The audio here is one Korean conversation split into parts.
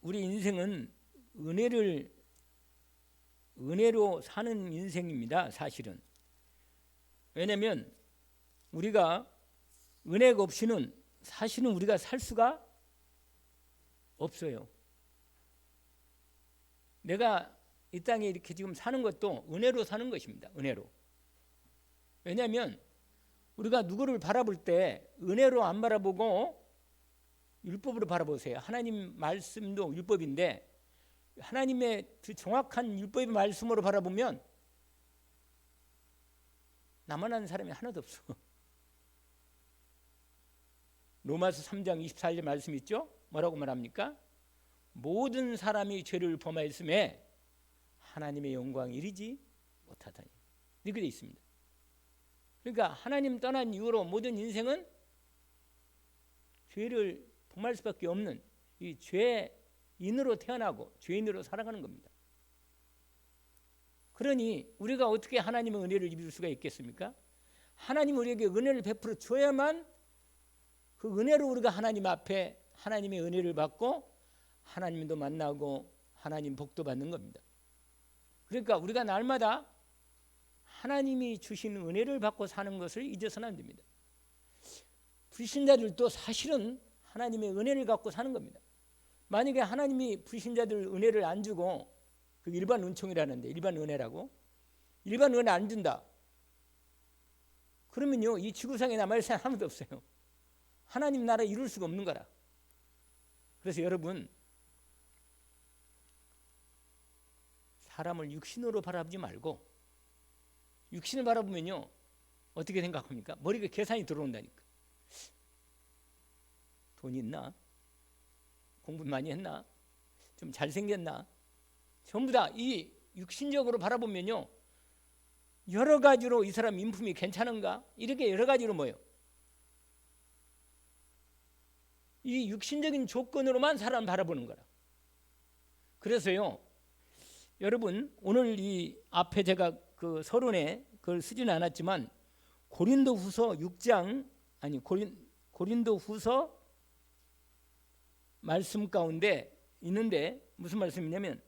우리 인생은 은혜로 사는 인생입니다. 사실은. 왜냐하면 우리가 은혜가 없이는 사실은 우리가 살 수가 없어요. 내가 이 땅에 이렇게 지금 사는 것도 은혜로 사는 것입니다. 은혜로. 왜냐하면 우리가 누구를 바라볼 때 은혜로 안 바라보고 율법으로 바라보세요. 하나님 말씀도 율법인데 하나님의 그 정확한 율법의 말씀으로 바라보면 나만 아는 사람이 하나도 없어. 로마서 3장 24절 말씀 있죠? 뭐라고 말합니까? 모든 사람이 죄를 범하였음에 하나님의 영광이 이르지 못하다니. 이렇게 되어 있습니다. 그러니까 하나님 떠난 이후로 모든 인생은 죄를 범할 수밖에 없는 이 죄인으로 태어나고 죄인으로 살아가는 겁니다. 그러니 우리가 어떻게 하나님의 은혜를 입을 수가 있겠습니까? 하나님 우리에게 은혜를 베풀어 줘야만 그 은혜로 우리가 하나님 앞에 하나님의 은혜를 받고 하나님도 만나고 하나님 복도 받는 겁니다. 그러니까 우리가 날마다 하나님이 주신 은혜를 받고 사는 것을 잊어서는 안 됩니다. 불신자들도 사실은 하나님의 은혜를 갖고 사는 겁니다. 만약에 하나님이 불신자들 은혜를 안 주고 그 일반 은총이라는데 일반 은혜라고 일반 은혜 안 준다. 그러면요 이 지구상에 남아있을 사람 아무도 없어요. 하나님 나라 이룰 수가 없는 거라. 그래서 여러분 사람을 육신으로 바라보지 말고 육신을 바라보면요 어떻게 생각합니까? 머리가 계산이 들어온다니까. 돈이 있나? 공부 많이 했나? 좀 잘생겼나? 전부 다 이 육신적으로 바라보면요 여러 가지로 이 사람 인품이 괜찮은가? 이렇게 여러 가지로 뭐예요? 이 육신적인 조건으로만 사람 바라보는 거라. 그래서요 여러분 오늘 이 앞에 제가 그 서론에 그걸 쓰지는 않았지만 고린도후서 6장 아니 고린도후서 말씀 가운데 있는데 무슨 말씀이냐면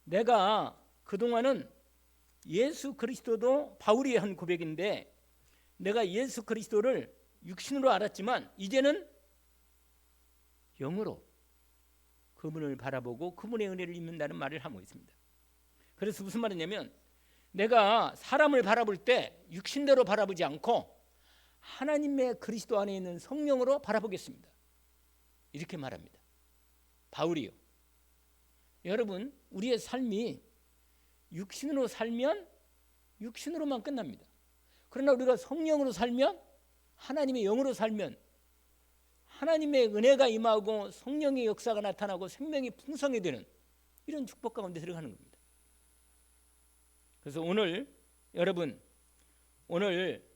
내가 그동안은 예수 그리스도도 바울이 한 고백인데 내가 예수 그리스도를 육신으로 알았지만 이제는 영으로 그분을 바라보고 그분의 은혜를 입는다는 말을 하고 있습니다. 그래서 무슨 말이냐면 내가 사람을 바라볼 때 육신대로 바라보지 않고 하나님의 그리스도 안에 있는 성령으로 바라보겠습니다. 이렇게 말합니다. 바울이요. 여러분 우리의 삶이 육신으로 살면 육신으로만 끝납니다. 그러나 우리가 성령으로 살면 하나님의 영으로 살면 하나님의 은혜가 임하고 성령의 역사가 나타나고 생명이 풍성히 되는 이런 축복 가운데 들어가는 겁니다. 그래서 오늘 여러분 오늘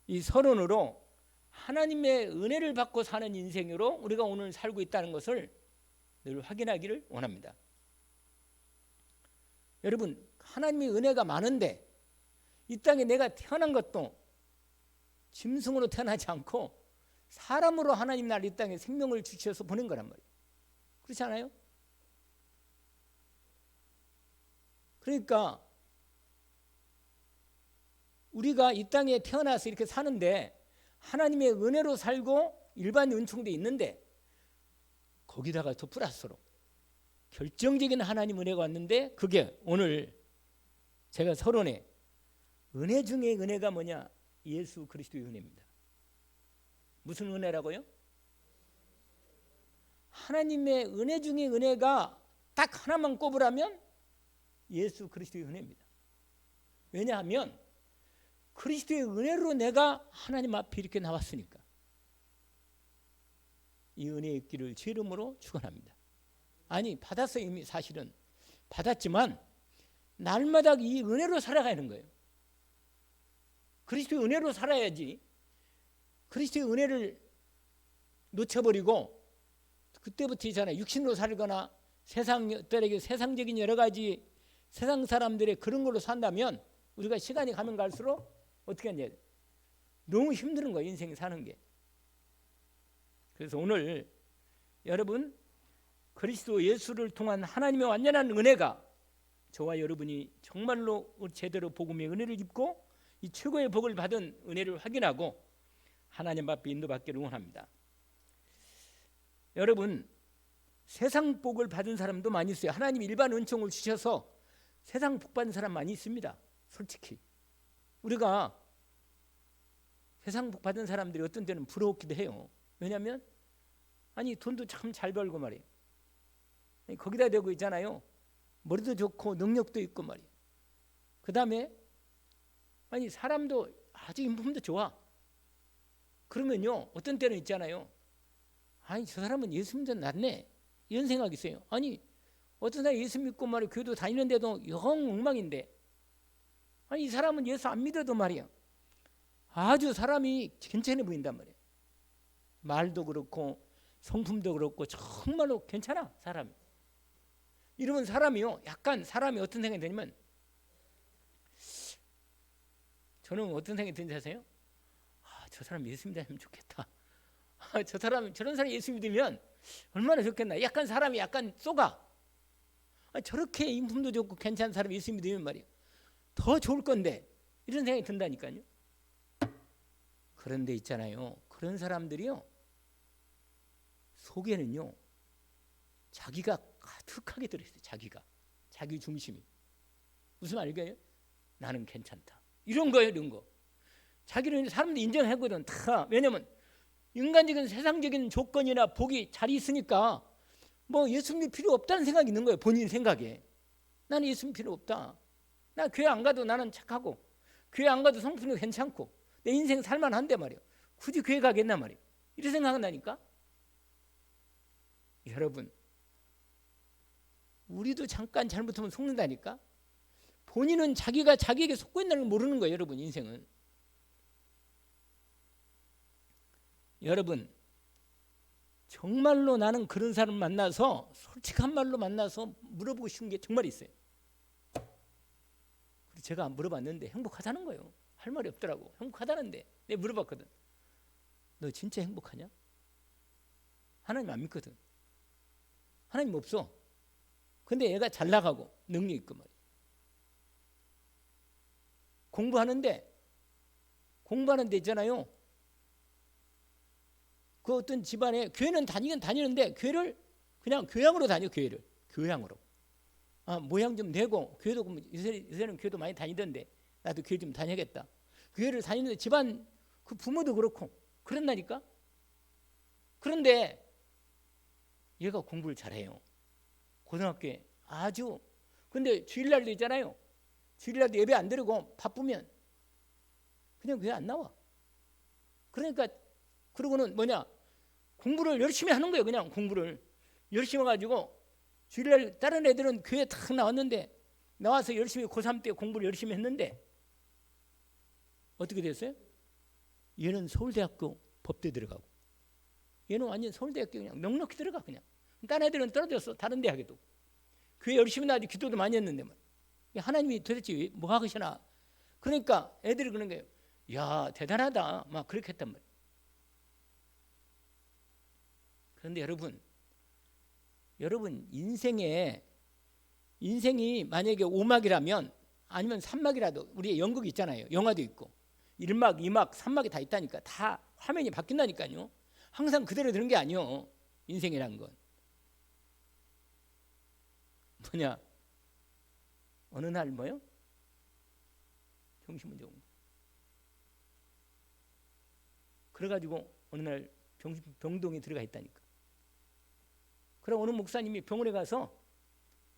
이 서론으로 하나님의 은혜를 받고 사는 인생으로 우리가 오늘 살고 있다는 것을 늘 확인하기를 원합니다. 여러분 하나님의 은혜가 많은데 이 땅에 내가 태어난 것도 짐승으로 태어나지 않고 사람으로 하나님 날 이 땅에 생명을 주셔서 보낸 거란 말이에요. 그렇지 않아요? 그러니까 우리가 이 땅에 태어나서 이렇게 사는데 하나님의 은혜로 살고 일반 은총도 있는데 거기다가 더 플러스로 결정적인 하나님 은혜가 왔는데 그게 오늘 제가 서론에 은혜 중에 은혜가 뭐냐? 예수 그리스도의 은혜입니다. 무슨 은혜라고요? 하나님의 은혜 중에 은혜가 딱 하나만 꼽으라면 예수 그리스도의 은혜입니다. 왜냐하면 그리스도의 은혜로 내가 하나님 앞에 이렇게 나왔으니까 이 은혜의 길을 제 이름으로 축원합니다. 아니 받았어요. 이미 사실은 받았지만 날마다 이 은혜로 살아가는 거예요. 그리스도의 은혜로 살아야지 그리스도의 은혜를 놓쳐버리고 그때부터 있잖아요. 육신으로 살거나 세상적인 여러 가지 세상 사람들의 그런 걸로 산다면 우리가 시간이 가면 갈수록 어떻게 하냐 너무 힘든 거예요. 인생 사는 게. 그래서 오늘 여러분, 그리스도 예수를 통한 하나님의 완전한 은혜가 저와 여러분이 정말로 제대로 복음의 은혜를 입고 이 최고의 복을 받은 은혜를 확인하고 하나님 앞에 인도받기를 원합니다. 여러분, 세상 복을 받은 사람도 많이 있어요. 하나님 일반 은총을 주셔서 세상 복 받은 사람 많이 있습니다. 솔직히 우리가 세상 복 받은 사람들이 어떤 때는 부러웠기도 해요. 왜냐하면 아니 돈도 참 잘 벌고 말이에요. 거기다 대고 있잖아요. 머리도 좋고 능력도 있고 말이에요. 그 다음에 아니 사람도 아주 인품도 좋아. 그러면요 어떤 때는 있잖아요. 아니 저 사람은 예수 믿어 낫네 이런 생각이 있어요. 아니 어떤 사람이 예수 믿고 말이에요 교회도 다니는데도 영 엉망인데 아니 이 사람은 예수 안 믿어도 말이야 아주 사람이 괜찮아 보인단 말이에요. 말도 그렇고 성품도 그렇고 정말로 괜찮아 사람이. 이러면 사람이요 약간 사람이 어떤 생각이 드냐면 저는 어떤 생각이 드는지 아세요? 저 사람 예수 믿으면 좋겠다. 저 사람 저런 사람이 예수 믿으면 얼마나 좋겠나. 약간 사람이 약간 쏘가. 저렇게 인품도 좋고 괜찮은 사람이 예수 믿으면 말이에요 더 좋을 건데 이런 생각이 든다니까요. 그런데 있잖아요. 그런 사람들이요 속에는요 자기가 가득하게 들어있어요. 자기 중심이. 무슨 말이에요? 나는 괜찮다. 이런 거예요. 이런 거. 자기는 사람들이 인정하거든. 다. 왜냐면 인간적인 세상적인 조건이나 복이 잘 있으니까 뭐 예수 믿을 필요 없다는 생각이 있는 거예요. 본인 생각에. 나는 예수 믿을 필요 없다. 나 교회 안 가도 나는 착하고 교회 안 가도 성품도 괜찮고 내 인생 살만한데 말이에요. 굳이 교회 가겠나 말이에요. 이런 생각한다니까. 여러분 우리도 잠깐 잘못하면 속는다니까. 본인은 자기가 자기에게 속고 있다는 걸 모르는 거예요. 여러분 인생은. 여러분 정말로 나는 그런 사람 만나서 솔직한 말로 만나서 물어보고 싶은 게 정말 있어요. 그래서 제가 물어봤는데 행복하다는 거예요. 할 말이 없더라고. 행복하다는데 내가 물어봤거든. 너 진짜 행복하냐? 하나님 안 믿거든. 하나님 없어. 근데 얘가 잘 나가고 능력 있고 말이야. 공부하는데 있잖아요. 그 어떤 집안에 교회는 다니긴 다니는데 교회를 그냥 교양으로 다녀. 교회를 교양으로. 모양 좀 내고 교회도 요새는 교회도 많이 다니던데 나도 교회 좀 다녀야겠다. 교회를 다니는데 집안 그 부모도 그렇고 그런다니까. 그런데 얘가 공부를 잘해요. 고등학교에 아주. 근데 주일날도 있잖아요. 주일날도 예배 안 드리고 바쁘면 그냥 교회 안 나와. 그러니까 그러고는 뭐냐 공부를 열심히 하는 거예요. 그냥 공부를 열심히 해가지고 주일날 다른 애들은 교회 탁 나왔는데 나와서 열심히 고3 때 공부를 열심히 했는데 어떻게 됐어요? 얘는 서울대학교 법대 들어가고 얘는 완전 서울대학교 그냥 넉넉히 들어가. 그냥 다른 애들은 떨어졌어. 다른 대학에도. 교회 열심히 나와서 기도도 많이 했는데 하나님이 도대체 뭐 하시나. 그러니까 애들이 그런 거예요. 야 대단하다 막 그렇게 했단 말이에요. 그런데 여러분 인생이 만약에 5막이라면 아니면 3막이라도 우리 연극 있잖아요. 영화도 있고 1막 2막 3막이 다 있다니까. 다 화면이 바뀐다니까요. 항상 그대로 되는 게 아니요. 인생이란 건 뭐냐 어느 날 뭐요? 정신문제 온 거. 그래가지고 어느 날 병동에 들어가 있다니까. 그럼 어느 목사님이 병원에 가서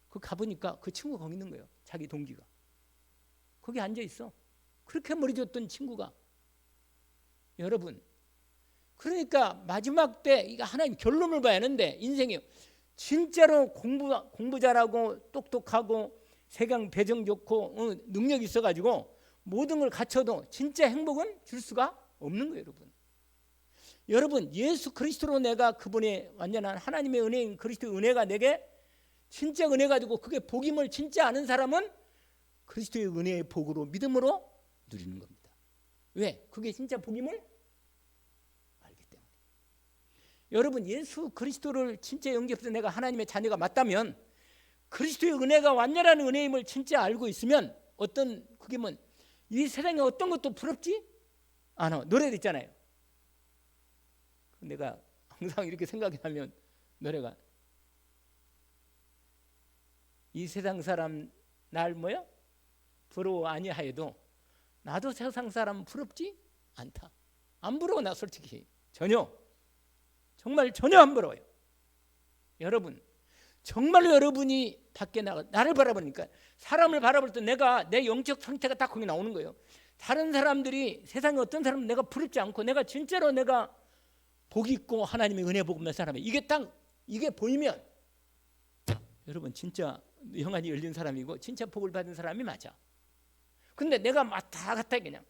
가보니까 그 친구가 거기 있는 거예요. 자기 동기가 거기 앉아 있어. 그렇게 머리 줬던 친구가. 여러분 그러니까 마지막 때 이거 하나님 결론을 봐야 하는데 인생이 진짜로 공부 잘하고 똑똑하고 세상 배정 좋고 능력 있어가지고 모든 걸 갖춰도 진짜 행복은 줄 수가 없는 거예요. 여러분 예수 그리스도로 내가 그분의 완전한 하나님의 은혜인 그리스도의 은혜가 내게 진짜 은혜 가지고 그게 복임을 진짜 아는 사람은 그리스도의 은혜의 복으로 믿음으로 누리는 겁니다. 왜? 그게 진짜 복임을 알기 때문에. 여러분 예수 그리스도를 진짜 영접해서 내가 하나님의 자녀가 맞다면 그리스도의 은혜가 완전한 은혜임을 진짜 알고 있으면 어떤 그게 뭐 이 세상에 어떤 것도 부럽지 않아. 노래도 있잖아요. 내가 항상 이렇게 생각하면 노래가 이 세상 사람 날 뭐야? 부러워 아니하여도 나도 세상 사람 부럽지 않다. 안 부러워 나 솔직히 전혀 정말 전혀 안 부러워요. 여러분 정말로 여러분이 밖에 나가 나를 바라보니까 사람을 바라볼 때 내가 내 영적 상태가 딱 거기 나오는 거예요. 다른 사람들이 세상에 어떤 사람은 내가 부럽지 않고 내가 진짜로 내가 복 있고 하나님의 은혜 복음의 사람이 이게 딱 이게 보이면 여러분 진짜 영안이 열린 사람이고 진짜 복을 받은 사람이 맞아. 근데 내가 왔다 갔다 그냥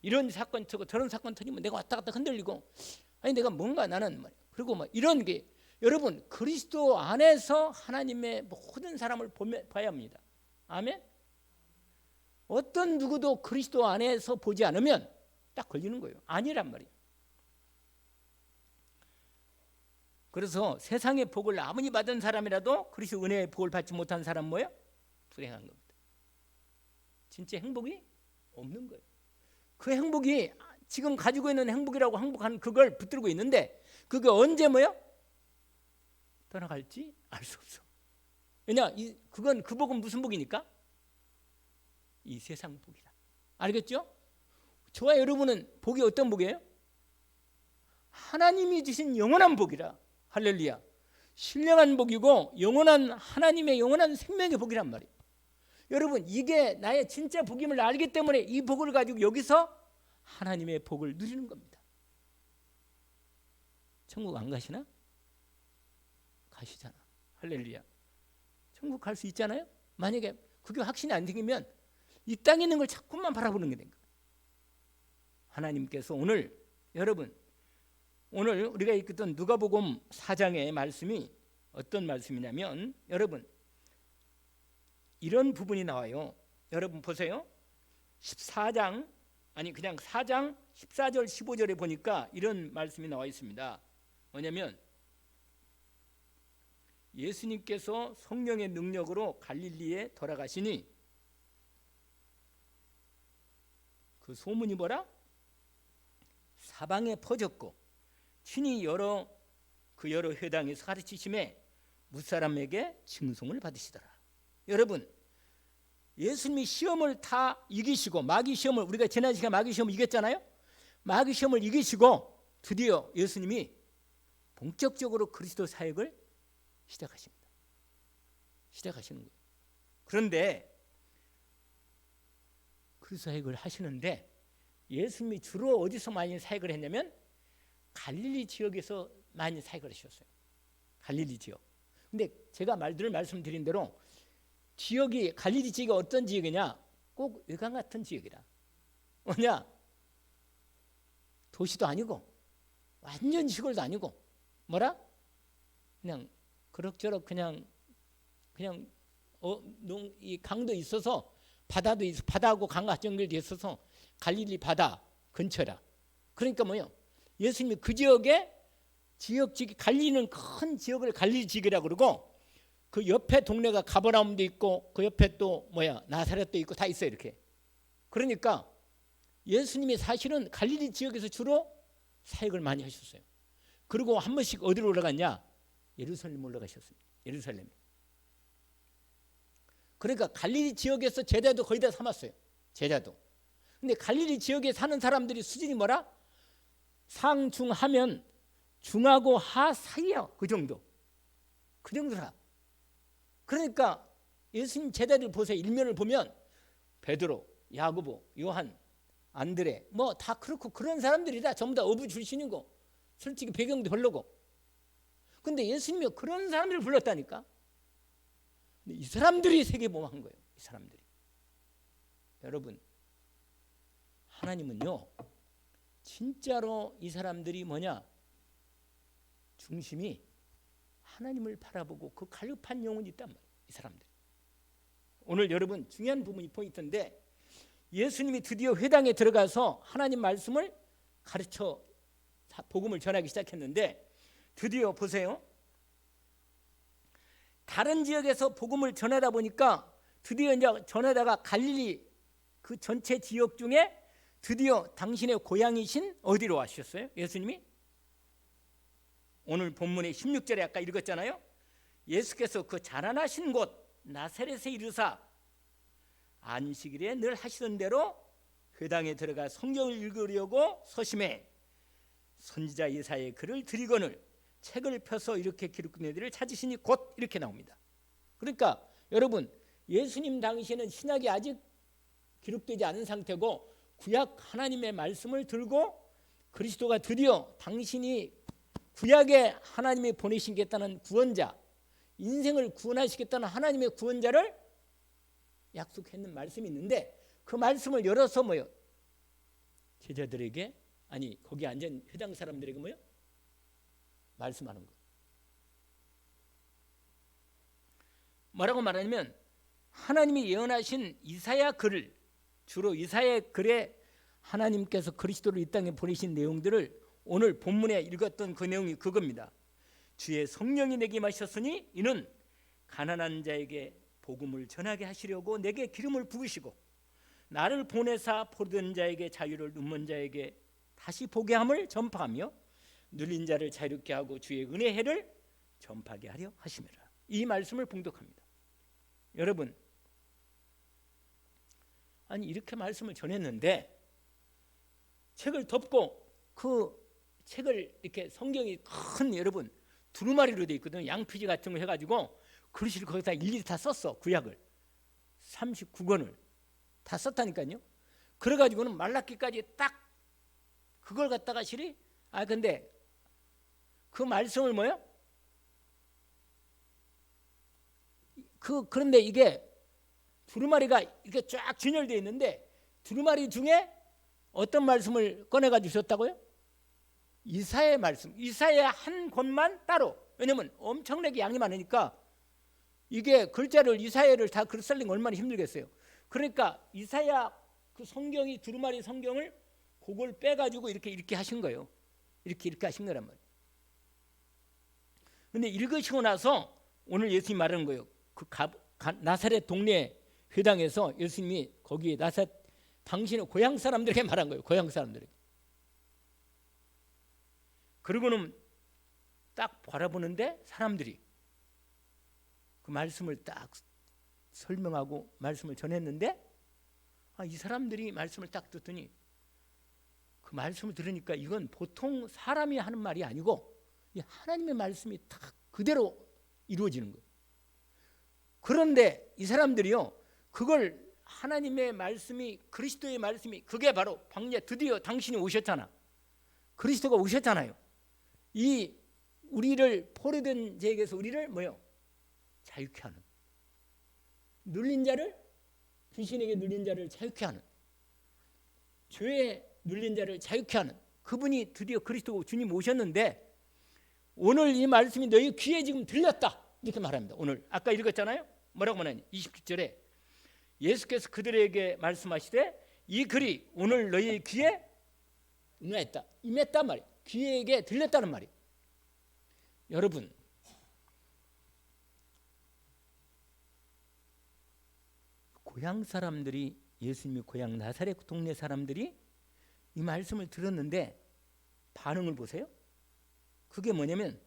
이런 사건 터고 저런 사건 터지면 내가 왔다 갔다 흔들리고 아니 내가 뭔가 나는 말이야. 그리고 뭐 이런 게 여러분 그리스도 안에서 하나님의 모든 사람을 봐야 합니다. 아멘. 어떤 누구도 그리스도 안에서 보지 않으면 딱 걸리는 거예요. 아니란 말이에요. 그래서 세상의 복을 아무리 받은 사람이라도 그리스도 은혜의 복을 받지 못한 사람 뭐야? 불행한 겁니다. 진짜 행복이 없는 거예요. 그 행복이 지금 가지고 있는 행복이라고 행복한 그걸 붙들고 있는데 그게 언제 뭐야? 떠나갈지 알 수 없어. 왜냐? 그건 그 복은 무슨 복이니까? 이 세상 복이다. 알겠죠? 저와 여러분은 복이 어떤 복이에요? 하나님이 주신 영원한 복이라. 할렐루야. 신령한 복이고 영원한 하나님의 영원한 생명의 복이란 말이에요. 여러분 이게 나의 진짜 복임을 알기 때문에 이 복을 가지고 여기서 하나님의 복을 누리는 겁니다. 천국 안 가시나? 가시잖아. 할렐루야. 천국 갈 수 있잖아요. 만약에 그게 확신이 안 생기면 이 땅에 있는 걸 자꾸만 바라보는 게 된 거예요. 하나님께서 오늘 여러분 오늘 우리가 읽었던 누가복음 4장의 말씀이 어떤 말씀이냐면 여러분 이런 부분이 나와요. 여러분 보세요. 14장 아니 그냥 4장 14절 15절에 보니까 이런 말씀이 나와 있습니다. 뭐냐면 예수님께서 성령의 능력으로 갈릴리에 돌아가시니 그 소문이 뭐라? 사방에 퍼졌고 친히 여러 회당에서 가르치심에 무사람에게 칭송을 받으시더라. 여러분 예수님이 시험을 다 이기시고 마귀 시험을 우리가 지난 시간에 마귀 시험을 이겼잖아요. 마귀 시험을 이기시고 드디어 예수님이 본격적으로 그리스도 사역을 시작하십니다. 시작하시는 거예요. 그런데 그리스도 사역을 하시는데 예수님이 주로 어디서 많이 사역을 했냐면 갈릴리 지역에서 많이 사역을 하셨어요. 갈릴리 지역. 근데 제가 말씀드린 대로 지역이 갈릴리 지역이 어떤 지역이냐? 꼭 외곽 같은 지역이라. 뭐냐? 도시도 아니고 완전 시골도 아니고 뭐라? 그냥 그럭저럭 그냥 이 강도 있어서 바다도 있어 바다하고 강과 연결돼 있어서 갈릴리 바다 근처라. 그러니까 뭐요? 예수님이 그 지역에 지역이 갈리는 큰 지역을 갈릴리 지역이라고 그러고 그 옆에 동네가 가버나움도 있고 그 옆에 또 나사렛도 있고 다 있어요 이렇게. 그러니까 예수님이 사실은 갈릴리 지역에서 주로 사역을 많이 하셨어요. 그리고 한 번씩 어디로 올라갔냐? 예루살렘 올라가셨습니다. 예루살렘. 그러니까 갈릴리 지역에서 제자도 거의 다 삼았어요. 제자도. 근데 갈릴리 지역에 사는 사람들이 수준이 뭐라? 상중하면 중하고 하 사이야. 그 정도. 그 정도라. 그러니까 예수님 제자들 보세요. 일면을 보면 베드로, 야고보, 요한, 안드레 다 그렇고 그런 사람들이라 전부 다 어부 출신이고 솔직히 배경도 별로고. 근데 예수님이 그런 사람들을 불렀다니까. 근데 이 사람들이 세계보험한 거예요. 이 사람들이. 여러분 하나님은요 진짜로 이 사람들이 중심이 하나님을 바라보고 그 갈급한 영혼이 있단 말이에요. 이 사람들. 오늘 여러분 중요한 부분이 포인트인데 예수님이 드디어 회당에 들어가서 하나님 말씀을 가르쳐 복음을 전하기 시작했는데 드디어 보세요. 다른 지역에서 복음을 전하다 보니까 드디어 이제 전하다가 갈릴리 그 전체 지역 중에 드디어 당신의 고향이신 어디로 와주셨어요? 예수님이 오늘 본문의 16절에 아까 읽었잖아요. 예수께서 그 자라나신 곳 나사렛에 이르사 안식일에 늘 하시던 대로 회당에 들어가 성경을 읽으려고 서심해 선지자 예사야의 글을 드리거늘 책을 펴서 이렇게 기록된 이들을 찾으시니 곧 이렇게 나옵니다. 그러니까 여러분, 예수님 당시에는 신약이 아직 기록되지 않은 상태고 구약 하나님의 말씀을 들고 그리스도가 드디어 당신이 구약에 하나님이 보내시겠다는 구원자, 인생을 구원하시겠다는 하나님의 구원자를 약속했는 말씀이 있는데 그 말씀을 열어서 뭐요? 제자들에게, 아니 거기 앉은 회당 사람들에게 뭐요? 말씀하는 거. 뭐라고 말하냐면 하나님이 예언하신 이사야 글을, 주로 이사야 글에 하나님께서 그리스도를 이 땅에 보내신 내용들을 오늘 본문에 읽었던 그 내용이 그겁니다. 주의 성령이 내게 임하셨으니 이는 가난한 자에게 복음을 전하게 하시려고 내게 기름을 부으시고 나를 보내사 포로된 자에게 자유를, 눈먼 자에게 다시 보게 함을 전파하며 눌린 자를 자유롭게 하고 주의 은혜의 해를 전파하게 하려 하심이라. 이 말씀을 봉독합니다. 여러분, 아니 이렇게 말씀을 전했는데 책을 덮고 그 책을 이렇게 성경이 큰 여러분 두루마리로 되어 있거든요. 양피지 같은 거 해가지고 글씨를 거기다 일일이 다 썼어. 구약을 39권을 다 썼다니까요. 그래가지고는 말라기까지 딱 그걸 갖다가 실이 근데 그 말씀을 뭐요? 그런데 이게 두루마리가 이렇게 쫙 진열되어 있는데 두루마리 중에 어떤 말씀을 꺼내가 주셨다고요? 이사야의 말씀, 이사야 한 권만 따로. 왜냐면 엄청나게 양이 많으니까 이게 글자를 이사야를 다 글 쓰려면 얼마나 힘들겠어요. 그러니까 이사야 그 성경이 두루마리 성경을 그걸 빼가지고 이렇게 하신 거예요. 이렇게 하신 거란 말이에요. 근데 읽으시고 나서 오늘 예수님이 말하는 거예요. 그 나사렛 동네 회당에서 예수님이 거기 나사렛 당신의 고향 사람들에게 말한 거예요. 고향 사람들에게. 그리고는 딱 바라보는데 사람들이 그 말씀을 딱 설명하고 말씀을 전했는데 이 사람들이 말씀을 딱 듣더니 그 말씀을 들으니까 이건 보통 사람이 하는 말이 아니고 이 하나님의 말씀이 딱 그대로 이루어지는 거예요. 그런데 이 사람들이요, 그걸 하나님의 말씀이, 그리스도의 말씀이, 그게 바로 광야, 드디어 당신이 오셨잖아. 그리스도가 오셨잖아요. 이 우리를 포로된 자에게서 우리를 뭐요? 자유케 하는, 눌린 자를, 귀신에게 눌린 자를 자유케 하는, 죄에 눌린 자를 자유케 하는 그분이 드디어 그리스도 주님 오셨는데 오늘 이 말씀이 너희 귀에 지금 들렸다 이렇게 말합니다. 오늘 아까 읽었잖아요. 뭐라고 말하니? 27절에 예수께서 그들에게 말씀하시되 이 글이 오늘 너희 귀에 임했단 말이에요. 귀에게 들렸다는 말이에요. 여러분, 고향 사람들이, 예수님의 고향 나사렛 동네 사람들이 이 말씀을 들었는데 반응을 보세요. 그게 뭐냐면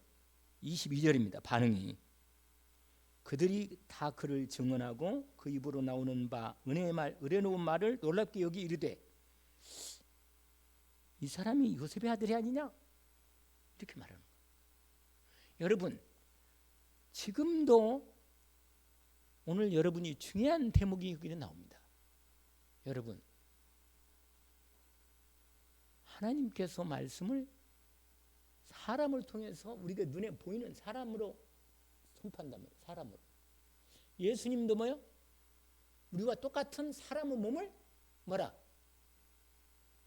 22절입니다. 반응이 그들이 다 그를 증언하고 그 입으로 나오는 바 은혜의 말, 의뢰놓은 말을 놀랍게 여기 이르되 이 사람이 요셉의 아들이 아니냐 이렇게 말하는 거예요. 여러분, 지금도 오늘 여러분이 중요한 대목이 여기 나옵니다. 여러분, 하나님께서 말씀을 사람을 통해서 우리가 눈에 보이는 사람으로 선포한단 말이에요. 사람으로. 예수님도 뭐요? 우리와 똑같은 사람의 몸을 뭐라?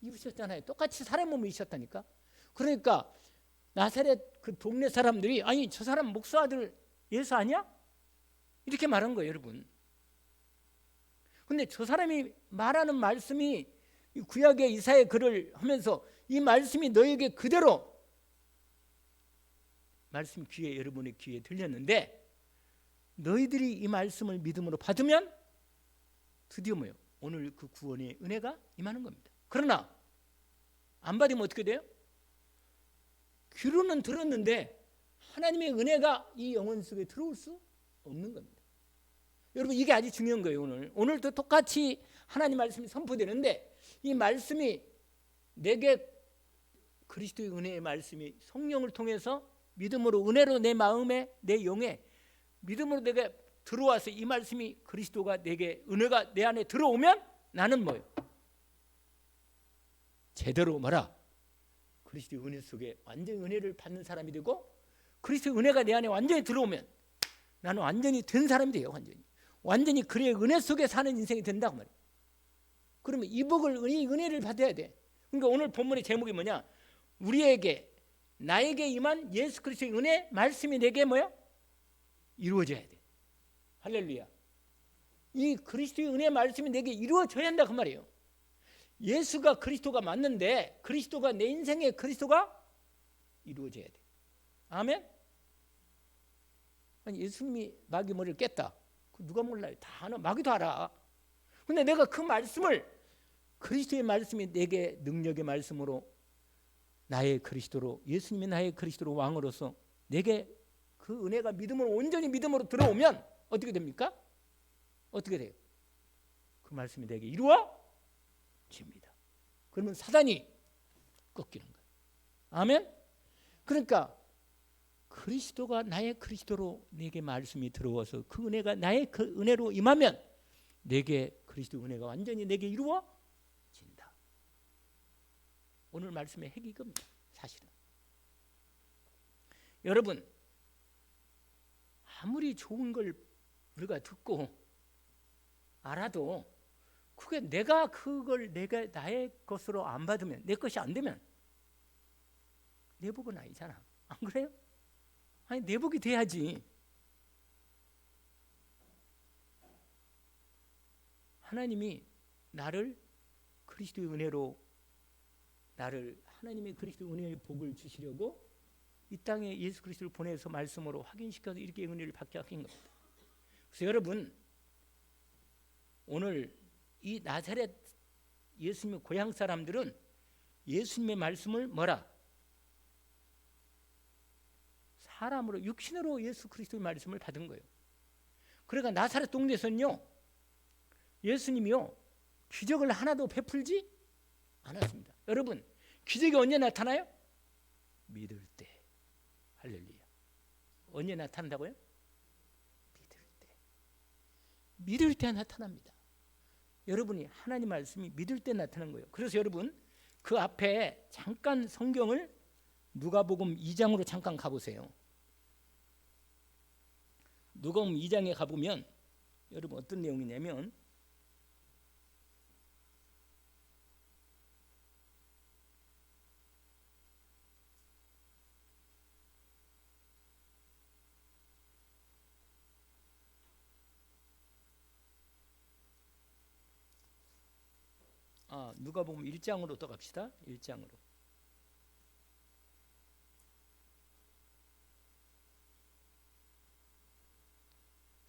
입으셨잖아요. 똑같이 사람 몸을 입으셨다니까. 그러니까 나사렛 그 동네 사람들이 아니 저 사람 목사 아들 예수 아니야? 이렇게 말한 거예요, 여러분. 근데 저 사람이 말하는 말씀이 구약의 이사야의 글을 하면서 이 말씀이 너에게 그대로 말씀 귀에 여러분의 귀에 들렸는데 너희들이 이 말씀을 믿음으로 받으면 드디어 뭐예요? 오늘 그 구원의 은혜가 임하는 겁니다. 그러나 안 받으면 어떻게 돼요? 귀로는 들었는데 하나님의 은혜가 이 영혼 속에 들어올 수 없는 겁니다. 여러분 이게 아주 중요한 거예요. 오늘도 똑같이 하나님 말씀이 선포되는데 이 말씀이 내게 그리스도의 은혜의 말씀이 성령을 통해서 믿음으로 은혜로 내 마음에 내 영에 믿음으로 내게 들어와서 이 말씀이 그리스도가 내게 은혜가 내 안에 들어오면 나는 뭐예요? 제대로 뭐라? 그리스도의 은혜 속에 완전히 은혜를 받는 사람이 되고 그리스도의 은혜가 내 안에 완전히 들어오면 나는 완전히 된 사람이 돼요. 완전히 그의 은혜 속에 사는 인생이 된다고 말이에요. 그러면 이 은혜를 받아야 돼. 그러니까 오늘 본문의 제목이 뭐냐? 우리에게 나에게 임한 예수 그리스도의 은혜 말씀이 내게 뭐야? 이루어져야 돼. 할렐루야. 이 그리스도의 은혜 말씀이 내게 이루어져야 한다 그 말이에요. 예수가 그리스도가 맞는데 그리스도가 내 인생에 그리스도가 이루어져야 돼. 아멘. 아니 예수님이 마귀 머리를 깼다. 누가 몰라요? 다 아는 마귀도 알아. 근데 내가 그 말씀을 그리스도의 말씀이 내게 능력의 말씀으로 나의 그리스도로 예수님이 나의 그리스도로 왕으로서 내게 그 은혜가 믿음으로 온전히 믿음으로 들어오면 어떻게 됩니까? 어떻게 돼요? 그 말씀이 내게 이루어집니다. 그러면 사단이 꺾이는 거예요. 아멘. 그러니까 그리스도가 나의 그리스도로 내게 말씀이 들어와서 그 은혜가 나의 그 은혜로 임하면 내게 그리스도 은혜가 완전히 내게 이루어진다. 오늘 말씀의 핵이 이겁니다. 사실은 여러분 아무리 좋은 걸 우리가 듣고 알아도 그게 내가 나의 것으로 안 받으면 내 것이 안 되면 내 복은 아니잖아. 안 그래요? 아니 내 복이 돼야지. 하나님이 나를 그리스도의 은혜로 하나님의 그리스도의 은혜의 복을 주시려고 이 땅에 예수 그리스도를 보내서 말씀으로 확인시켜서 이렇게 은혜를 받게 하신 겁니다. 그래서 여러분 오늘 이 나사렛 예수님의 고향 사람들은 예수님의 말씀을 뭐라? 사람으로 육신으로 예수 그리스도의 말씀을 받은 거예요. 그러니까 나사렛 동네에서는요 예수님이요 기적을 하나도 베풀지 않았습니다. 여러분 기적이 언제 나타나요? 믿을 때. 할렐루야. 언제 나타난다고요? 믿을 때 나타납니다. 여러분이 하나님 말씀이 믿을 때 나타나는 거예요. 그래서 여러분 그 앞에 잠깐 성경을 누가복음 2장으로 잠깐 가보세요. 누가복음 2장에 가보면 여러분 어떤 내용이냐면 누가복음 1장으로 또 갑시다. 1장으로.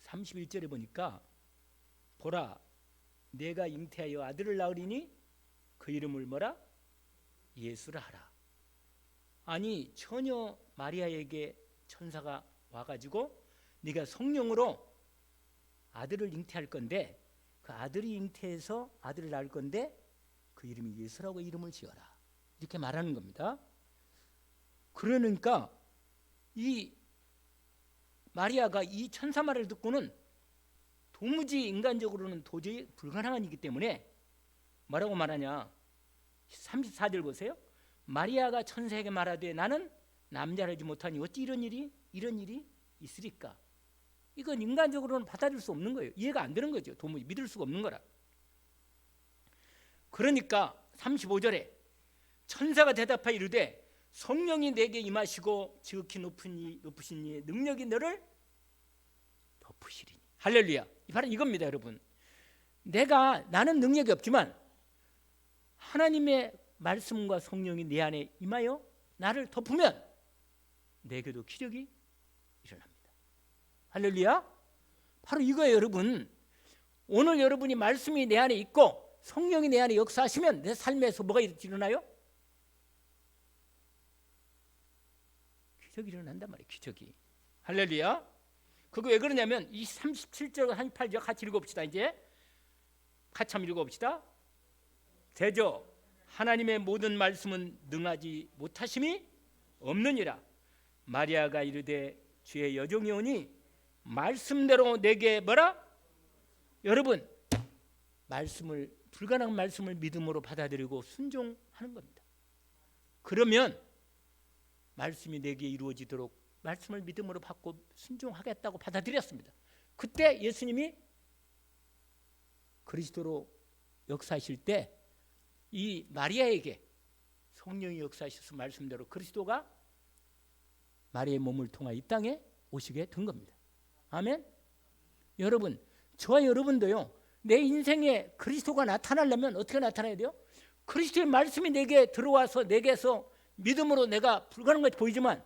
31절에 보니까 보라 내가 잉태하여 아들을 낳으리니 그 이름을 뭐라? 예수라 하라. 아니 처녀 마리아에게 천사가 와가지고 네가 성령으로 아들을 잉태할 건데 그 아들이 잉태해서 아들을 낳을 건데 그 이름이 예수라고 이름을 지어라. 이렇게 말하는 겁니다. 그러니까 이 마리아가 이 천사 말을 듣고는 도무지 인간적으로는 도저히 불가능한 일이기 때문에 뭐라고 말하냐? 34절 보세요. 마리아가 천사에게 말하되 나는 남자를 알지 못하니 어찌 이런 일이 있으리까? 이건 인간적으로는 받아들일 수 없는 거예요. 이해가 안 되는 거죠. 도무지 믿을 수가 없는 거라. 그러니까 35절에 천사가 대답하여 이르되 성령이 내게 임하시고 지극히 높으신 이의 능력이 너를 덮으시리니. 할렐루야. 바로 이겁니다, 여러분. 나는 능력이 없지만 하나님의 말씀과 성령이 내 안에 임하여 나를 덮으면 내게도 기적이 일어납니다. 할렐루야. 바로 이거예요, 여러분. 오늘 여러분이 말씀이 내 안에 있고 성령이 내 안에 역사하시면 내 삶에서 뭐가 일어나요? 기적이 일어난단 말이에요. 기적이. 할렐루야. 그거 왜 그러냐면 이 37절 38절 같이 읽어봅시다. 이제 같이 한번 읽어봅시다. 대저 하나님의 모든 말씀은 능하지 못하심이 없느니라. 마리아가 이르되 주의 여종이 오니 말씀대로 내게 뭐라? 여러분, 말씀을, 불가능한 말씀을 믿음으로 받아들이고 순종하는 겁니다. 그러면 말씀이 내게 이루어지도록 말씀을 믿음으로 받고 순종하겠다고 받아들였습니다. 그때 예수님이 그리스도로 역사하실 때 이 마리아에게 성령이 역사하셔서 말씀대로 그리스도가 마리아의 몸을 통하여 이 땅에 오시게 된 겁니다. 아멘. 여러분, 저와 여러분도요, 내 인생에 그리스도가 나타나려면 어떻게 나타나야 돼요? 그리스도의 말씀이 내게 들어와서 내게서 믿음으로 내가 불가능한 것이 보이지만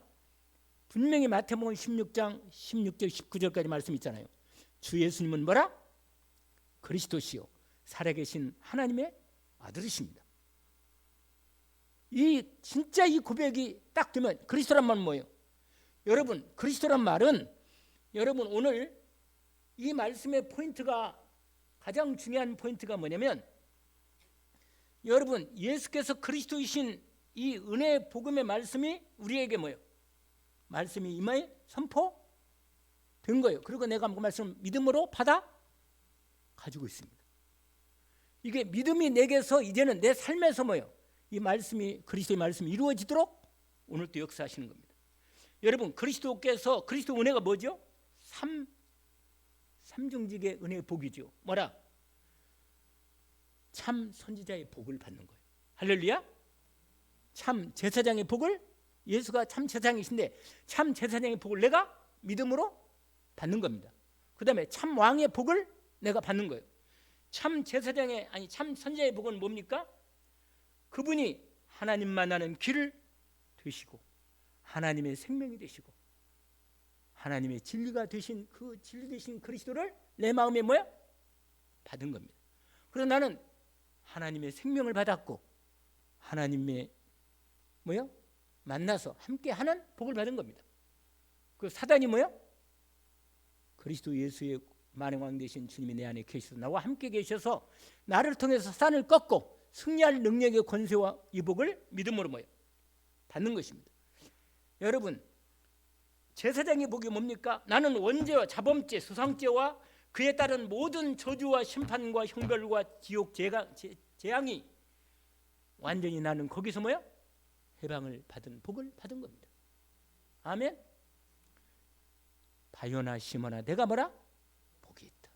분명히 마태복음 16장 16절 19절까지 말씀 있잖아요. 주 예수님은 뭐라? 그리스도시요 살아계신 하나님의 아들이십니다. 진짜 이 고백이 딱 되면 그리스도란 말은 뭐예요? 여러분, 그리스도란 말은 여러분 오늘 이 말씀의 포인트가, 가장 중요한 포인트가 뭐냐면 여러분 예수께서 그리스도이신 이 은혜의 복음의 말씀이 우리에게 뭐예요? 말씀이 임하에 선포된 거예요. 그리고 내가 그 말씀을 믿음으로 받아 가지고 있습니다. 이게 믿음이 내게서 이제는 내 삶에서 뭐예요? 이 말씀이, 그리스도의 말씀이 이루어지도록 오늘 또 역사하시는 겁니다. 여러분, 그리스도께서, 그리스도 은혜가 뭐죠? 삼중직의 은혜의 복이죠. 뭐라? 참 선지자의 복을 받는 거예요. 할렐루야. 참 제사장의 복을, 예수가 참 제사장이신데 참 제사장의 복을 내가 믿음으로 받는 겁니다. 그 다음에 참 왕의 복을 내가 받는 거예요. 참 제사장의, 아니 참 선지자의 복은 뭡니까? 그분이 하나님만 아는 길을 되시고 하나님의 생명이 되시고 하나님의 진리가 되신 그 진리 되신 그리스도를 내 마음에 뭐야? 받은 겁니다. 그래서 나는 하나님의 생명을 받았고 하나님의 뭐야? 만나서 함께하는 복을 받은 겁니다. 그 사단이 뭐야? 그리스도 예수의 만왕 되신 주님이 내 안에 계셔서 나와 함께 계셔서 나를 통해서 사단을 꺾고 승리할 능력의 권세와 이 복을 믿음으로 뭐예요? 받는 것입니다. 여러분, 제사장의 복이 뭡니까? 나는 원죄와 자범죄, 수상죄와 그에 따른 모든 저주와 심판과 형벌과 지옥 재앙이 완전히 나는 거기서 뭐야? 해방을 받은 복을 받은 겁니다. 아멘. 바요나 시모나 내가 뭐라? 복이 있다.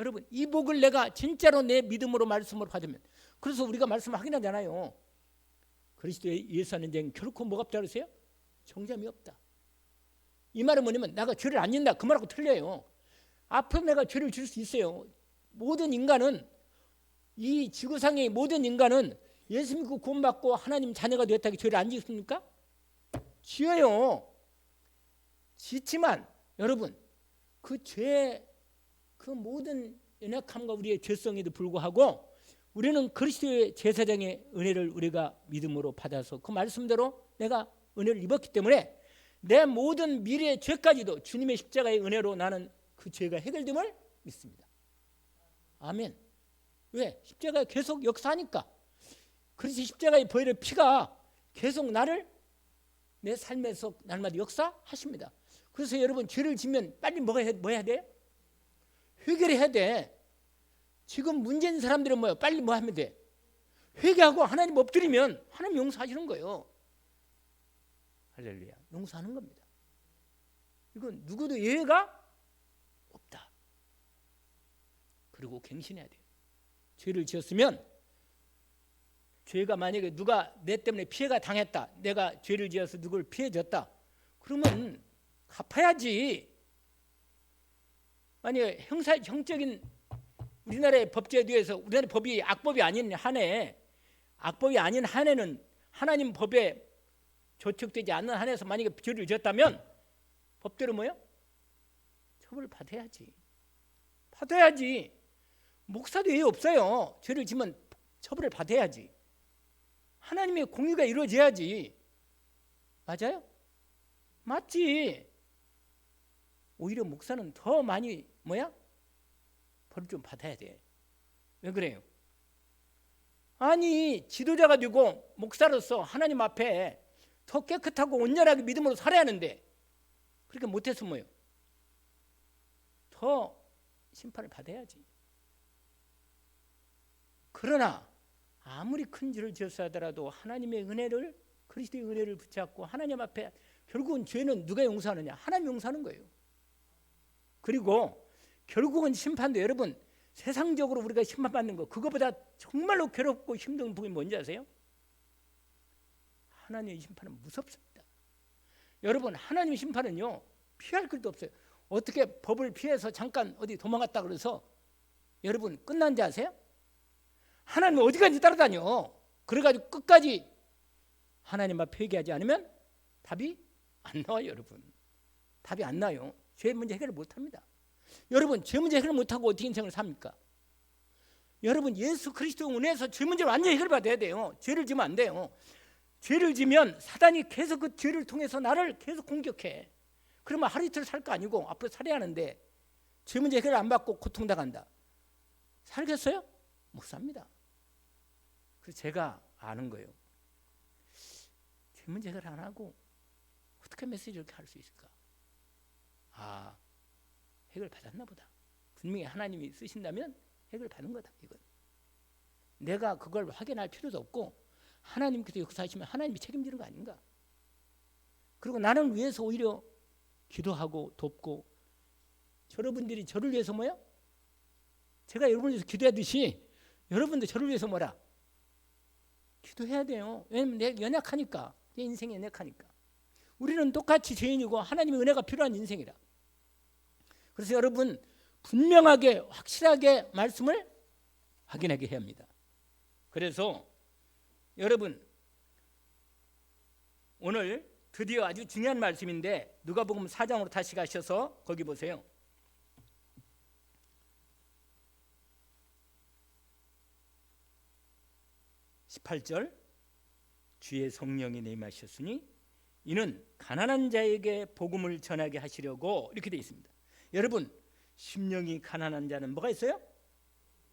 여러분, 이 복을 내가 진짜로 내 믿음으로 말씀으로 받으면, 그래서 우리가 말씀을 확인하잖아요. 그리스도의 예수하는 자는 결코 뭐가 없다 그러세요? 정잠이 없다. 이 말은 뭐냐면 내가 죄를 안 짓는다 그 말하고 틀려요. 앞으로 내가 죄를 질 수 있어요. 모든 인간은, 이 지구상의 모든 인간은 예수 믿고 구원받고 하나님 자녀가 되었다고 죄를 안 짓습니까? 지어요. 짓지만 여러분, 그 죄, 그 모든 연약함과 우리의 죄성에도 불구하고 우리는 그리스도의 제사장의 은혜를 우리가 믿음으로 받아서 그 말씀대로 내가 은혜를 입었기 때문에 내 모든 미래의 죄까지도 주님의 십자가의 은혜로 나는 그 죄가 해결됨을 믿습니다. 아멘. 왜? 십자가가 계속 역사하니까. 그래서 십자가의 보혈의 피가 계속 나를 내 삶에서 날마다 역사하십니다. 그래서 여러분, 죄를 지면 빨리 뭐 해야 돼? 회개를 해야 돼. 지금 문제인 사람들은 뭐예요? 빨리 뭐 하면 돼? 회개하고 하나님 엎드리면 하나님 용서하시는 거예요. 할렐루야. 용서하는 겁니다. 이건 누구도 예외가 없다. 그리고 갱신해야 돼요. 죄를 지었으면, 죄가 만약에 누가 내 때문에 피해가 당했다, 내가 죄를 지어서 누굴 피해줬다, 그러면 갚아야지. 만약에 형적인 우리나라의 법제도에서, 우리나라 법이 악법이 아닌 한에, 악법이 아닌 한에는 하나님 법에 조촉되지 않는 한에서 만약에 죄를 지었다면 법대로 뭐요? 처벌을 받아야지. 목사도 왜 없어요? 죄를 지면 처벌을 받아야지. 하나님의 공의가 이루어져야지. 맞아요? 맞지. 오히려 목사는 더 많이 벌을 좀 받아야 돼. 왜 그래요? 아니, 지도자가 되고 목사로서 하나님 앞에 더 깨끗하고 온전하게 믿음으로 살아야 하는데 그렇게 못해서 뭐예요? 더 심판을 받아야지. 그러나 아무리 큰 죄를 지었어 하더라도 하나님의 은혜를, 그리스도의 은혜를 붙잡고 하나님 앞에 결국은 죄는 누가 용서하느냐? 하나님 용서하는 거예요. 그리고 결국은 심판도 여러분, 세상적으로 우리가 심판받는 거, 그거보다 정말로 괴롭고 힘든 부분이 뭔지 아세요? 하나님의 심판은 무섭습니다. 여러분, 하나님의 심판은요 피할 길도 없어요. 어떻게 법을 피해서 잠깐 어디 도망갔다 그래서 여러분 끝난지 아세요? 하나님은 어디까지 따라다녀. 그래가지고 끝까지 하나님 앞에 회개하지 않으면 답이 안 나와요. 여러분, 답이 안 나요. 죄 문제 해결을 못합니다. 여러분, 죄 문제 해결을 못하고 어떻게 인생을 삽니까? 여러분, 예수 그리스도 은혜에서 죄 문제를 완전히 해결받아야 돼요. 죄를 지면 안 돼요. 죄를 지면 사단이 계속 그 죄를 통해서 나를 계속 공격해. 그러면 하루 이틀 살 거 아니고 앞으로 살아야 하는데 죄 문제 해결을 안 받고 고통당한다. 살겠어요? 못 삽니다. 그래서 제가 아는 거예요. 죄 문제 해결 안 하고 어떻게 메시지를 이렇게 할 수 있을까? 아, 해결 받았나 보다. 분명히 하나님이 쓰신다면 해결 받은 거다. 이건 내가 그걸 확인할 필요도 없고 하나님께서 역사하시면 하나님이 책임지는 거 아닌가. 그리고 나는 위해서 오히려 기도하고 돕고, 여러분들이 저를 위해서 뭐요? 제가 여러분을 위해서 기도하듯이 여러분도 저를 위해서 뭐라? 기도해야 돼요. 왜냐면 내가 연약하니까, 내 인생이 연약하니까. 우리는 똑같이 죄인이고 하나님의 은혜가 필요한 인생이라. 그래서 여러분 분명하게 확실하게 말씀을 확인하게 해야 합니다. 그래서 여러분 오늘 드디어 아주 중요한 말씀인데 누가복음 4장으로 다시 가셔서 거기 보세요. 18절, 주의 성령이 내게 임하셨으니 이는 가난한 자에게 복음을 전하게 하시려고, 이렇게 되어 있습니다. 여러분, 심령이 가난한 자는 뭐가 있어요?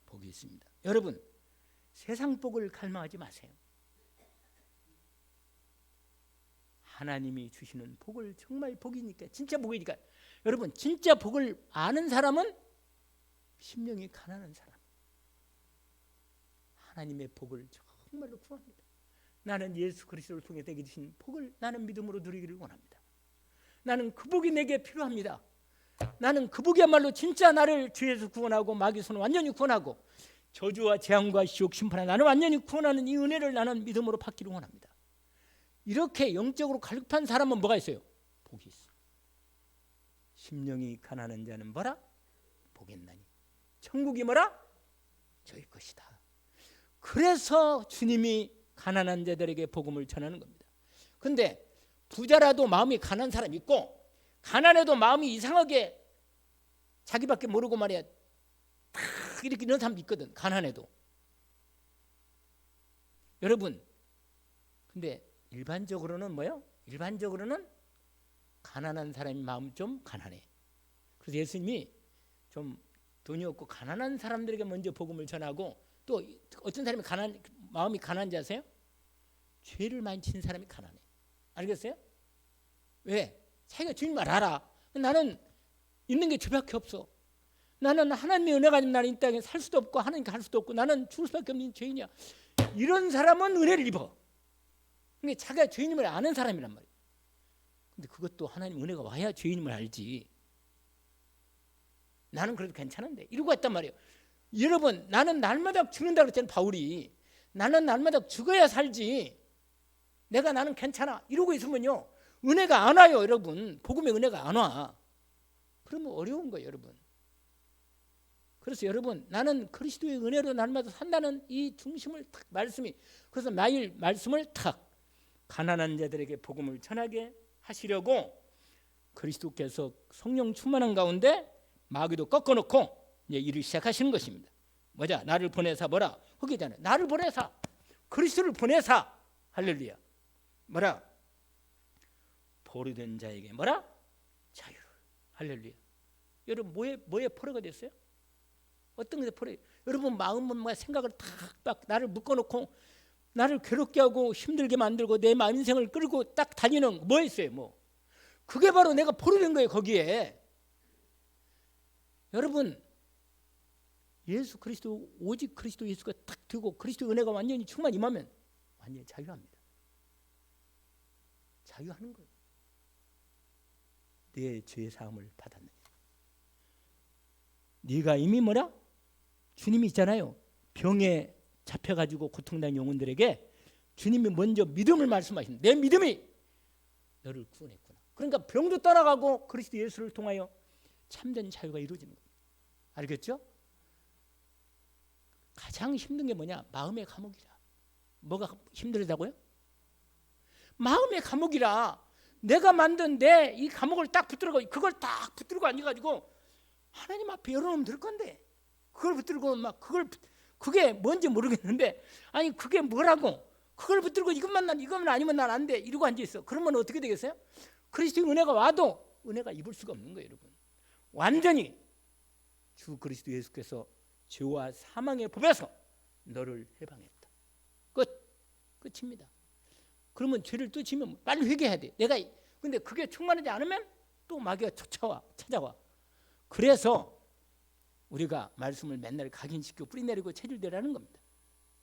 복이 있습니다. 여러분, 세상 복을 갈망하지 마세요. 하나님이 주시는 복을, 정말 복이니까, 진짜 복이니까. 여러분, 진짜 복을 아는 사람은 심령이 가난한 사람, 하나님의 복을 정말로 구합니다. 나는 예수 그리스도를 통해 내게 주신 복을 나는 믿음으로 누리기를 원합니다. 나는 그 복이 내게 필요합니다. 나는 그 복이야말로 진짜 나를 죄에서 구원하고 마귀의 손을 완전히 구원하고 저주와 재앙과 지옥 심판에 나는 완전히 구원하는 이 은혜를 나는 믿음으로 받기를 원합니다. 이렇게 영적으로 갈급한 사람은 뭐가 있어요? 복이 있어. 심령이 가난한 자는 뭐라? 복이 있나니 천국이 뭐라? 저희 것이다. 그래서 주님이 가난한 자들에게 복음을 전하는 겁니다. 근데 부자라도 마음이 가난한 사람이 있고, 가난해도 마음이 이상하게 자기밖에 모르고 말이야 탁 이렇게 이런 사람도 있거든. 가난해도. 여러분, 근데 일반적으로는 뭐요? 일반적으로는 가난한 사람이 마음이 좀 가난해. 그래서 예수님이 좀 돈이 없고 가난한 사람들에게 먼저 복음을 전하고, 또 어떤 사람이 마음이 가난한지 아세요? 죄를 많이 진 사람이 가난해. 알겠어요? 왜? 자기가 주님을 알아. 나는 있는 게 죄밖에 없어. 나는 하나님의 은혜가 아니면 나는 이 땅에 살 수도 없고 하나님께 할 수도 없고 나는 죽을 수밖에 없는 죄인이야. 이런 사람은 은혜를 입어. 그게 자기가 죄인임을 아는 사람이란 말이야. 근데 그것도 하나님 은혜가 와야 죄인임을 알지. 나는 그래도 괜찮은데 이러고 했단 말이에요. 여러분, 나는 날마다 죽는다 그랬잖아요. 바울이. 나는 날마다 죽어야 살지. 나는 괜찮아. 이러고 있으면요, 은혜가 안 와요. 여러분, 복음의 은혜가 안 와. 그러면 어려운 거예요. 여러분. 그래서 여러분, 나는 그리스도의 은혜로 날마다 산다는 이 중심을 탁, 말씀이, 그래서 매일 말씀을 탁 가난한 자들에게 복음을 전하게 하시려고 그리스도께서 성령 충만한 가운데 마귀도 꺾어놓고 이제 일을 시작하시는 것입니다. 뭐냐? 나를 보내사 뭐라? 거기잖아요. 나를 보내사, 그리스도를 보내사. 할렐루야. 뭐라? 포로된 자에게 뭐라? 자유를. 할렐루야. 여러분 뭐에 포로가 됐어요? 어떤 것에 포로? 여러분 마음과 생각을 딱 나를 묶어놓고 나를 괴롭게 하고 힘들게 만들고 내 마음 인생을 끌고 딱 다니는 뭐 있어요? 뭐 그게 바로 내가 포로된 거예요. 거기에 여러분 예수 그리스도 오직 그리스도 예수가 딱 들고 그리스도 은혜가 완전히 충만 임하면 완전히 자유합니다. 자유하는 거예요. 내 죄 사함을 받았느냐. 네가 이미 뭐라? 주님이 있잖아요. 병에 잡혀가지고 고통당한 영혼들에게 주님이 먼저 믿음을 말씀하신 내 믿음이 너를 구원했구나. 그러니까 병도 떠나가고 그리스도 예수를 통하여 참된 자유가 이루어지는 거예요. 알겠죠? 가장 힘든 게 뭐냐? 마음의 감옥이라. 뭐가 힘들다고요? 마음의 감옥이라. 내가 만든 내 이 감옥을 딱 붙들고 그걸 딱 붙들고 앉아가지고 하나님 앞에 열어놓으면 될 건데 그걸 붙들고 막 그게 뭔지 모르겠는데 아니 그게 뭐라고 그걸 붙들고 이것만 아니면 난 안 돼 이러고 앉아있어. 그러면 어떻게 되겠어요? 그리스도의 은혜가 와도 은혜가 입을 수가 없는 거예요. 여러분 완전히 주 그리스도 예수께서 죄와 사망의 법에서 너를 해방했다. 끝입니다. 그러면 죄를 또 지면 빨리 회개해야 돼. 근데 그게 충만하지 않으면 또 마귀가 찾아와. 그래서 우리가 말씀을 맨날 각인시키고 뿌리내리고 체질되라는 겁니다.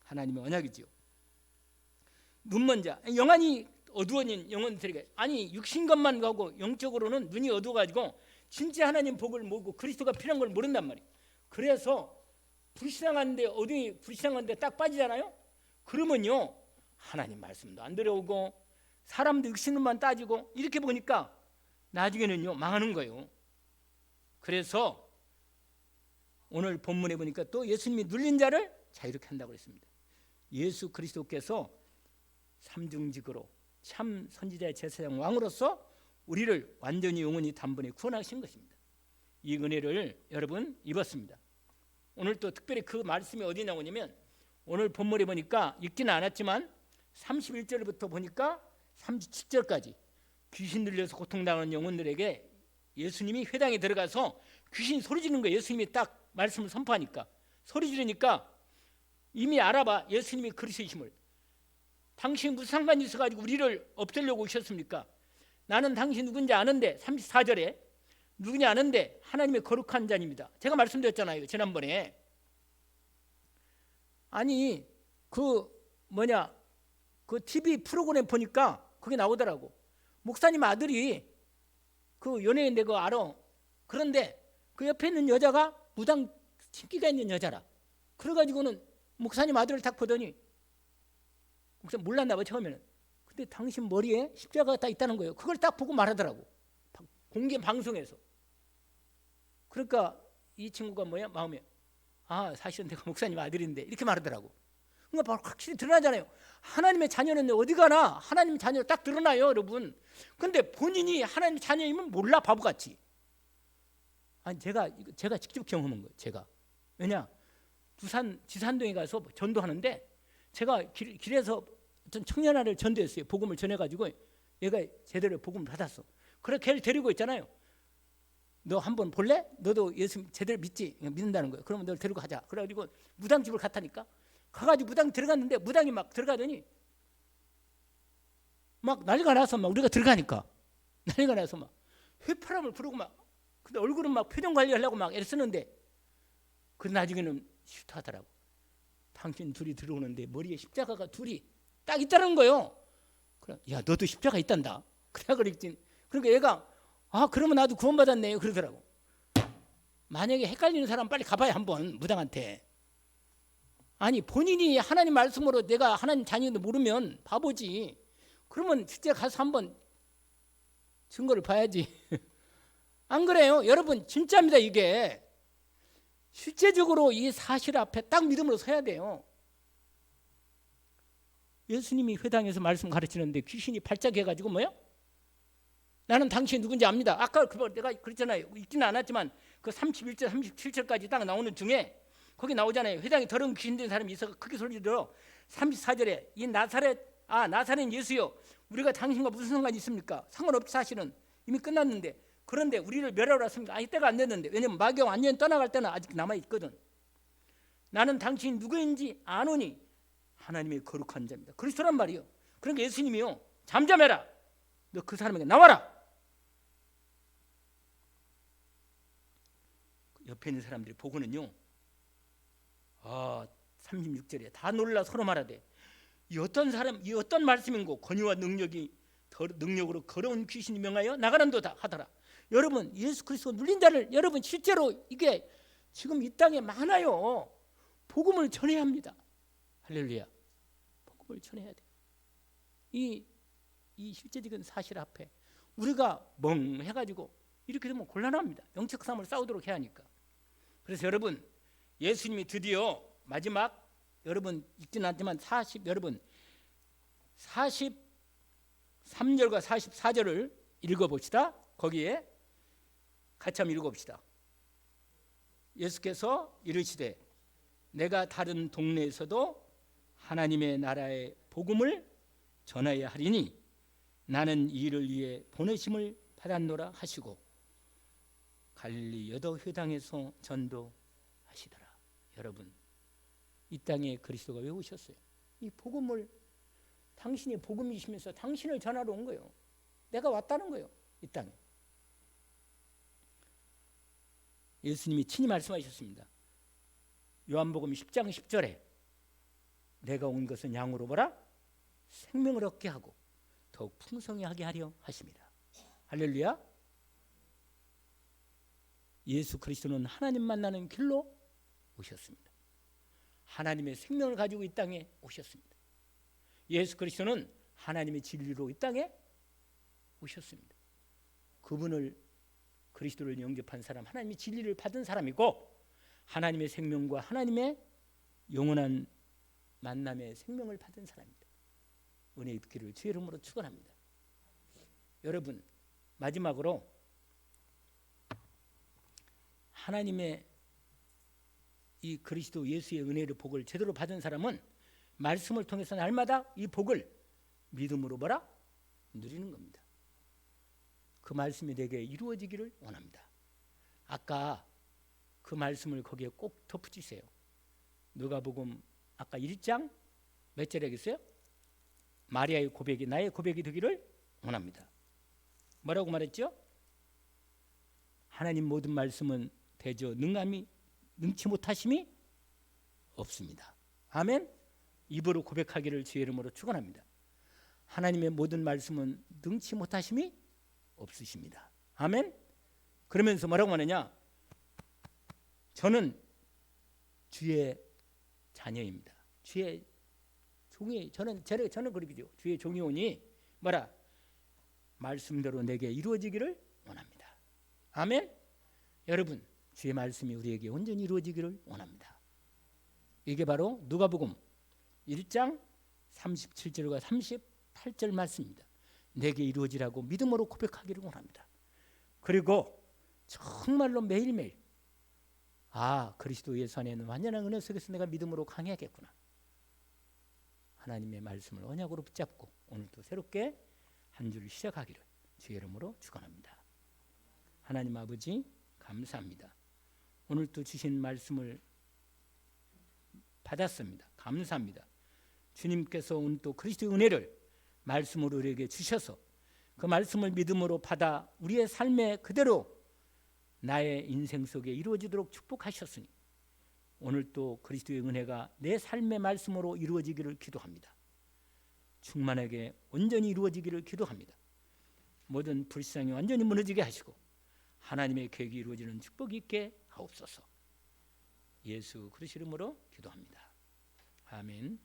하나님의 언약이지요. 눈먼 자, 영안이 어두워진 영혼들에게 아니 육신 것만 가고 영적으로는 눈이 어두워가지고 진짜 하나님 복을 모르고 그리스도가 필요한 걸 모른단 말이에요. 그래서 불신앙한데 어디 불신앙한데 딱 빠지잖아요. 그러면요 하나님 말씀도 안 들어오고 사람도 육신만 따지고 이렇게 보니까 나중에는요 망하는 거예요. 그래서 오늘 본문에 보니까 또 예수님이 눌린 자를 자유롭게 한다고 했습니다. 예수 그리스도께서 삼중직으로 참 선지자의 제사장 왕으로서 우리를 완전히 영원히 단번에 구원하신 것입니다. 이 은혜를 여러분 입었습니다. 오늘 또 특별히 그 말씀이 어디 나오냐면 오늘 본문에 보니까 읽지는 않았지만 31절부터 보니까 37절까지 귀신 들려서 고통당하는 영혼들에게 예수님이 회당에 들어가서 귀신 소리 지르는 거예요. 예수님이 딱 말씀을 선포하니까 소리 지르니까 이미 알아봐. 예수님이 그리스도이심을. 당신 무슨 상관이 있어가지고 우리를 없애려고 오셨습니까? 나는 당신 누군지 아는데 34절에 누구냐 아는데 하나님의 거룩한 자입니다. 제가 말씀드렸잖아요 지난번에. 아니 그 TV 프로그램 보니까 그게 나오더라고. 목사님 아들이 그 연예인 내가 알아. 그런데 그 옆에 있는 여자가 무당 신기가 있는 여자라. 그래가지고는 목사님 아들을 딱 보더니 목사님 몰랐나 봐 처음에는. 근데 당신 머리에 십자가가 딱 있다는 거예요. 그걸 딱 보고 말하더라고. 공개 방송에서. 그러니까 이 친구가 마음에 사실은 내가 목사님 아들인데 이렇게 말하더라고. 그러니까 바로 확실히 드러나잖아요. 하나님의 자녀는 어디 가나 하나님의 자녀로 딱 드러나요 여러분. 근데 본인이 하나님의 자녀이면 몰라 바보같이. 아니 제가 직접 경험한 거예요. 제가. 왜냐 부산 지산동에 가서 전도하는데 제가 길에서 어떤 청년아를 전도했어요. 복음을 전해가지고 얘가 제대로 복음을 받았어. 그래 걔를 데리고 있잖아요. 너 한번 볼래? 너도 예수 제대로 믿는다는 거예요. 그러면 너를 데리고 가자. 그래가지고 무당집을 갔다니까. 가가지고 무당 들어갔는데 무당이 막 들어가더니 막 난리가 나서 막 우리가 들어가니까 난리가 나서 막 휘파람을 부르고 막 근데 얼굴은 막 표정 관리하려고 막 애쓰는데 그 나중에는 싫다하더라고. 당신 둘이 들어오는데 머리에 십자가가 둘이 딱 있다는 거예요. 그래, 야 너도 십자가 있단다. 그래 그랬지. 그러니까 얘가 그러면 나도 구원받았네 그러더라고. 만약에 헷갈리는 사람 빨리 가봐야 한번 무당한테. 아니 본인이 하나님 말씀으로 내가 하나님 자녀인데 모르면 바보지. 그러면 실제 가서 한번 증거를 봐야지. 안 그래요? 여러분 진짜입니다. 이게 실제적으로 이 사실 앞에 딱 믿음으로 서야 돼요. 예수님이 회당에서 말씀 가르치는데 귀신이 발작해가지고 뭐요? 나는 당신이 누군지 압니다. 아까 내가 그랬잖아요. 읽지는 않았지만 그 31절 37절까지 딱 나오는 중에 거기 나오잖아요. 회당에 더러운 귀신 든 사람이 있어 크게 소리 들어 34절에 이 나사렛 예수요, 우리가 당신과 무슨 상관이 있습니까? 상관없지, 사실은 이미 끝났는데. 그런데 우리를 멸하러 왔습니까? 아니, 때가 안 됐는데. 왜냐면 마귀가 완전히 떠나갈 때는 아직 남아있거든. 나는 당신이 누구인지 아노니 하나님의 거룩한 자입니다. 그리스도란 말이요. 그러니까 예수님이요, 잠잠해라, 너 그 사람에게 나와라. 옆에 있는 사람들이 보고는요, 36절에 다 놀라 서로 말하되 이 어떤 말씀인고 권위와 능력으로 거려온 귀신이 명하여 나가는도다 하더라. 여러분, 예수 그리스도 눌린 자를 여러분 실제로 이게 지금 이 땅에 많아요. 복음을 전해야 합니다. 할렐루야. 복음을 전해야 돼. 이 실제적인 사실 앞에 우리가 멍해가지고 이렇게 되면 곤란합니다. 영적 싸움을 싸우도록 해야 하니까. 그래서 여러분, 예수님이 드디어 마지막, 여러분 읽지는 않지만 여러분 43절과 44절을 읽어봅시다. 거기에 같이 한번 읽어봅시다. 예수께서 이르시되 내가 다른 동네에서도 하나님의 나라의 복음을 전하여야 하리니 나는 이 일을 위해 보내심을 받았노라 하시고 갈릴리 여러 회당에서 전도하시더라. 여러분, 이 땅에 그리스도가 왜 오셨어요? 이 복음을, 당신이 복음이시면서 당신을 전하러 온 거예요. 내가 왔다는 거예요, 이 땅에. 예수님이 친히 말씀하셨습니다. 요한복음 10장 10절에 내가 온 것은 양으로 뭐라? 생명을 얻게 하고 더욱 풍성히 하게 하려 하십니다. 할렐루야. 예수 그리스도는 하나님 만나는 길로 오셨습니다. 하나님의 생명을 가지고 이 땅에 오셨습니다. 예수 그리스도는 하나님의 진리로 이 땅에 오셨습니다. 그분을, 그리스도를 영접한 사람, 하나님의 진리를 받은 사람이고 하나님의 생명과 하나님의 영원한 만남의 생명을 받은 사람입니다. 은혜 입기를 주의 이름으로 축원합니다. 여러분, 마지막으로 하나님의 이 그리스도 예수의 은혜의 복을 제대로 받은 사람은 말씀을 통해서 날마다 이 복을 믿음으로 뭐라? 누리는 겁니다. 그 말씀이 내게 이루어지기를 원합니다. 아까 그 말씀을 거기에 꼭 덧붙이세요. 누가복음 아까 1장 몇 절에 있어요? 마리아의 고백이 나의 고백이 되기를 원합니다. 뭐라고 말했죠? 하나님 모든 말씀은 대저 능치 못하심이 없습니다. 아멘. 입으로 고백하기를 주의 이름으로 축원합니다. 하나님의 모든 말씀은 능치 못하심이 없으십니다. 아멘. 그러면서 뭐라고 하느냐? 저는 주의 자녀입니다. 주의 종이, 저는 그룹이죠. 주의 종이 오니 뭐라? 말씀대로 내게 이루어지기를 원합니다. 아멘. 여러분, 주의 말씀이 우리에게 온전히 이루어지기를 원합니다. 이게 바로 누가복음 1장 37절과 38절 말씀입니다. 내게 이루어지라고 믿음으로 고백하기를 원합니다. 그리고 정말로 매일매일 그리스도 예수 안에는 완전한 은혜 속에서 내가 믿음으로 강해야겠구나. 하나님의 말씀을 언약으로 붙잡고 오늘도 새롭게 한 주를 시작하기를 주의 이름으로 축원합니다. 하나님 아버지 감사합니다. 오늘도 주신 말씀을 받았습니다. 감사합니다. 주님께서 오늘 또 그리스도의 은혜를 말씀으로 우리에게 주셔서 그 말씀을 믿음으로 받아 우리의 삶에 그대로 나의 인생 속에 이루어지도록 축복하셨으니 오늘 또 그리스도의 은혜가 내 삶의 말씀으로 이루어지기를 기도합니다. 충만하게 온전히 이루어지기를 기도합니다. 모든 불상이 완전히 무너지게 하시고 하나님의 계획이 이루어지는 축복이 있게 하옵소서. 예수 그리스도 이름으로 기도합니다. 아멘.